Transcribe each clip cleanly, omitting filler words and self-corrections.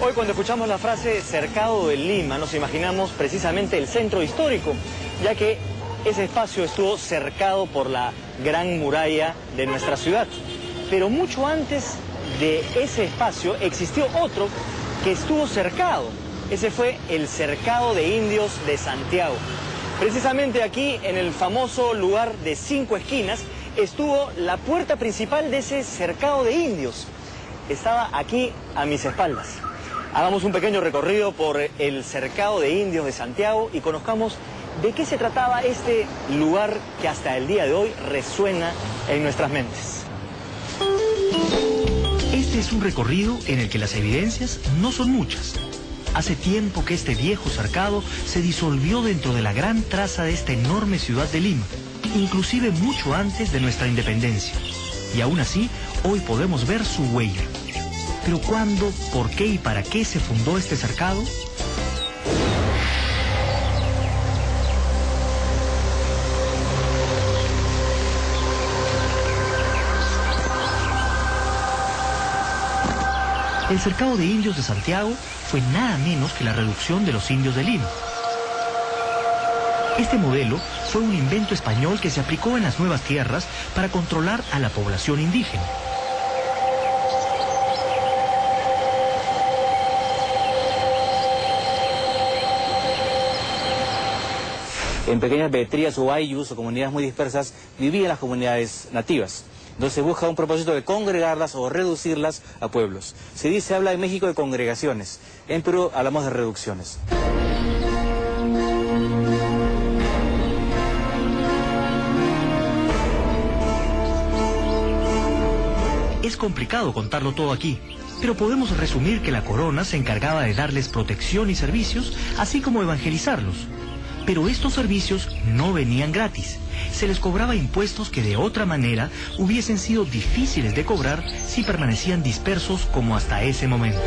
Hoy cuando escuchamos la frase cercado de Lima nos imaginamos precisamente el centro histórico, ya que ese espacio estuvo cercado por la gran muralla de nuestra ciudad. Pero mucho antes de ese espacio existió otro que estuvo cercado. Ese fue el cercado de indios de Santiago. Precisamente aquí, en el famoso lugar de 5 esquinas, estuvo la puerta principal de ese cercado de indios. Estaba aquí a mis espaldas. Hagamos un pequeño recorrido por el cercado de indios de Santiago y conozcamos de qué se trataba este lugar que hasta el día de hoy resuena en nuestras mentes. Este es un recorrido en el que las evidencias no son muchas. Hace tiempo que este viejo cercado se disolvió dentro de la gran traza de esta enorme ciudad de Lima, inclusive mucho antes de nuestra independencia. Y aún así, hoy podemos ver su huella. ¿Pero cuándo, por qué y para qué se fundó este cercado? El cercado de indios de Santiago fue nada menos que la reducción de los indios de Lima. Este modelo fue un invento español que se aplicó en las nuevas tierras para controlar a la población indígena. En pequeñas vetrías o ayllus o comunidades muy dispersas vivían las comunidades nativas. Entonces se busca un propósito de congregarlas o reducirlas a pueblos. Se habla en México de congregaciones, en Perú hablamos de reducciones. Es complicado contarlo todo aquí, pero podemos resumir que la corona se encargaba de darles protección y servicios, así como evangelizarlos. Pero estos servicios no venían gratis. Se les cobraba impuestos que de otra manera hubiesen sido difíciles de cobrar si permanecían dispersos como hasta ese momento.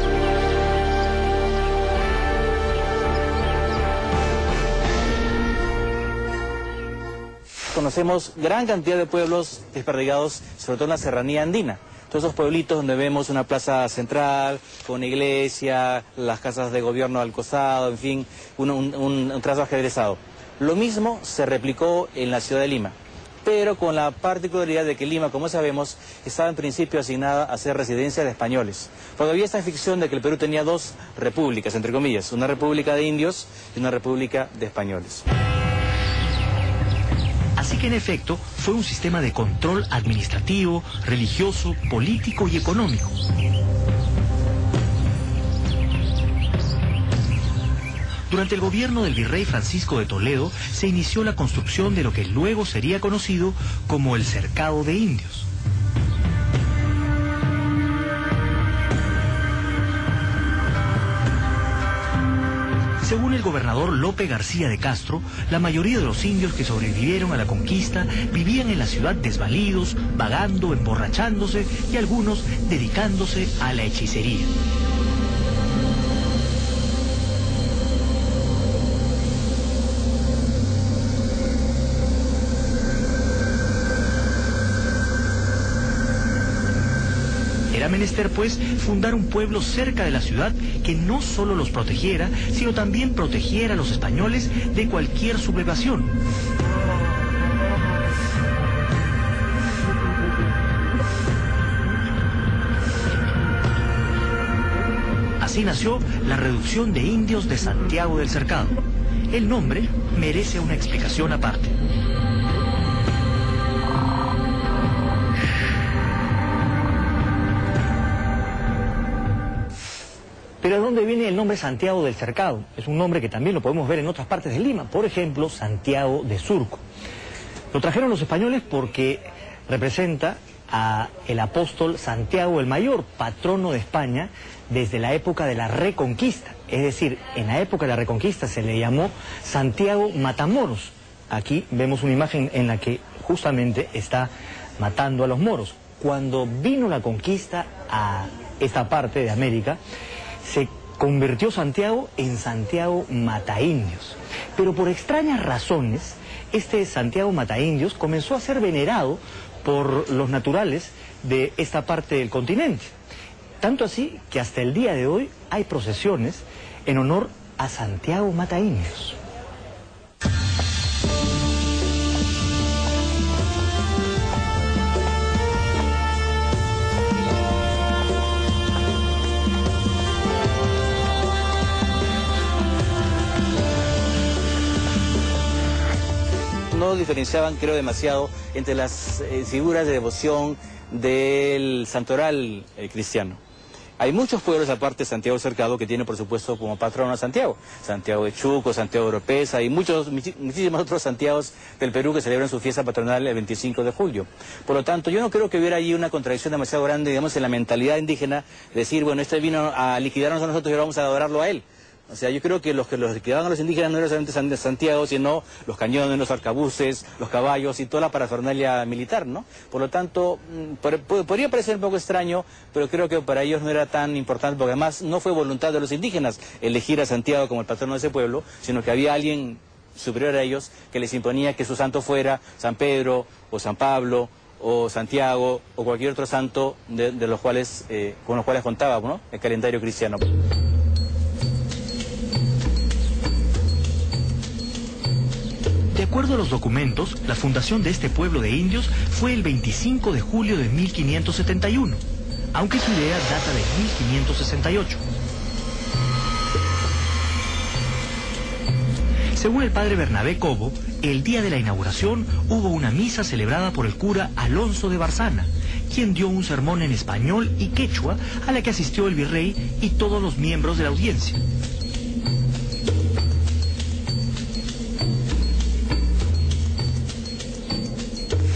Conocemos gran cantidad de pueblos desperdigados, sobre todo en la serranía andina. Todos esos pueblitos donde vemos una plaza central, con una iglesia, las casas de gobierno al costado, en fin, un trazo ajedrezado. Lo mismo se replicó en la ciudad de Lima, pero con la particularidad de que Lima, como sabemos, estaba en principio asignada a ser residencia de españoles. Porque había esta ficción de que el Perú tenía 2 repúblicas, entre comillas, una república de indios y una república de españoles. Así que en efecto fue un sistema de control administrativo, religioso, político y económico. Durante el gobierno del virrey Francisco de Toledo se inició la construcción de lo que luego sería conocido como el Cercado de Indios. Según el gobernador Lope García de Castro, la mayoría de los indios que sobrevivieron a la conquista vivían en la ciudad desvalidos, vagando, emborrachándose y algunos dedicándose a la hechicería. Era menester, pues, fundar un pueblo cerca de la ciudad que no solo los protegiera, sino también protegiera a los españoles de cualquier sublevación. Así nació la reducción de indios de Santiago del Cercado. El nombre merece una explicación aparte. Pero ¿de dónde viene el nombre Santiago del Cercado? Es un nombre que también lo podemos ver en otras partes de Lima, por ejemplo, Santiago de Surco. Lo trajeron los españoles porque representa a el apóstol Santiago el Mayor, patrono de España desde la época de la Reconquista. Es decir, en la época de la Reconquista se le llamó Santiago Matamoros. Aquí vemos una imagen en la que justamente está matando a los moros. Cuando vino la conquista a esta parte de América, se convirtió Santiago en Santiago Mataindios. Pero por extrañas razones, este Santiago Mataindios comenzó a ser venerado por los naturales de esta parte del continente. Tanto así que hasta el día de hoy hay procesiones en honor a Santiago Mataindios. No diferenciaban, creo, demasiado entre las figuras de devoción del santoral cristiano. Hay muchos pueblos, aparte de Santiago Cercado, que tienen, por supuesto, como patrono a Santiago. Santiago de Chuco, Santiago de Oropesa y muchísimos otros Santiagos del Perú que celebran su fiesta patronal el 25 de julio. Por lo tanto, yo no creo que hubiera allí una contradicción demasiado grande, digamos, en la mentalidad indígena, de decir, bueno, este vino a liquidarnos a nosotros y ahora vamos a adorarlo a él. O sea, yo creo que los liquidaban a los indígenas no era solamente Santiago, sino los cañones, los arcabuces, los caballos y toda la parafernalia militar, ¿no? Por lo tanto, podría parecer un poco extraño, pero creo que para ellos no era tan importante, porque además no fue voluntad de los indígenas elegir a Santiago como el patrono de ese pueblo, sino que había alguien superior a ellos que les imponía que su santo fuera San Pedro o San Pablo o Santiago o cualquier otro santo con los cuales contaba, ¿no?, el calendario cristiano. De acuerdo a los documentos, la fundación de este pueblo de indios fue el 25 de julio de 1571, aunque su idea data de 1568. Según el padre Bernabé Cobo, el día de la inauguración hubo una misa celebrada por el cura Alonso de Barzana, quien dio un sermón en español y quechua a la que asistió el virrey y todos los miembros de la audiencia.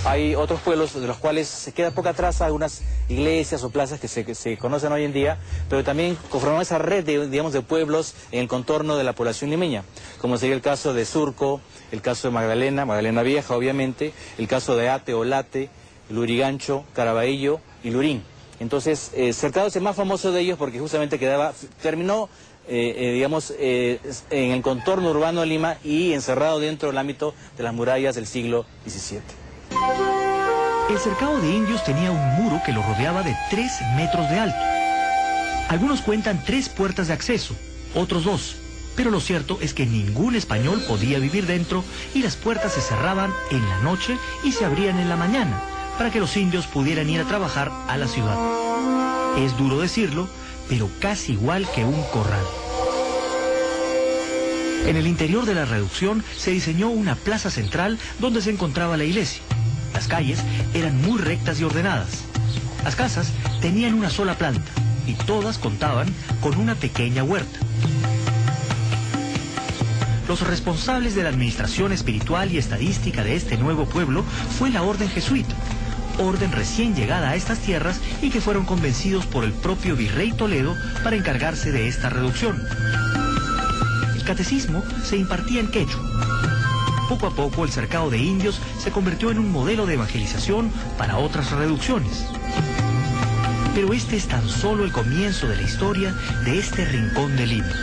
Hay otros pueblos de los cuales se queda poco atrás algunas iglesias o plazas que se conocen hoy en día, pero también conforman esa red de pueblos en el contorno de la población limeña, como sería el caso de Surco, el caso de Magdalena Vieja, obviamente, el caso de Ate, Olate, Lurigancho, Caraballo y Lurín. Entonces, Cercado es el más famoso de ellos porque justamente terminó en el contorno urbano de Lima y encerrado dentro del ámbito de las murallas del siglo XVII. El cercado de indios tenía un muro que lo rodeaba de 3 metros de alto. Algunos cuentan 3 puertas de acceso, otros 2, pero lo cierto es que ningún español podía vivir dentro y las puertas se cerraban en la noche y se abrían en la mañana para que los indios pudieran ir a trabajar a la ciudad. Es duro decirlo, pero casi igual que un corral. En el interior de la reducción se diseñó una plaza central donde se encontraba la iglesia. Las calles eran muy rectas y ordenadas. Las casas tenían una sola planta y todas contaban con una pequeña huerta. Los responsables de la administración espiritual y estadística de este nuevo pueblo fue la orden jesuita, orden recién llegada a estas tierras y que fueron convencidos por el propio virrey Toledo para encargarse de esta reducción. El catecismo se impartía en quechua. Poco a poco el cercado de indios se convirtió en un modelo de evangelización para otras reducciones. Pero este es tan solo el comienzo de la historia de este rincón de Lima.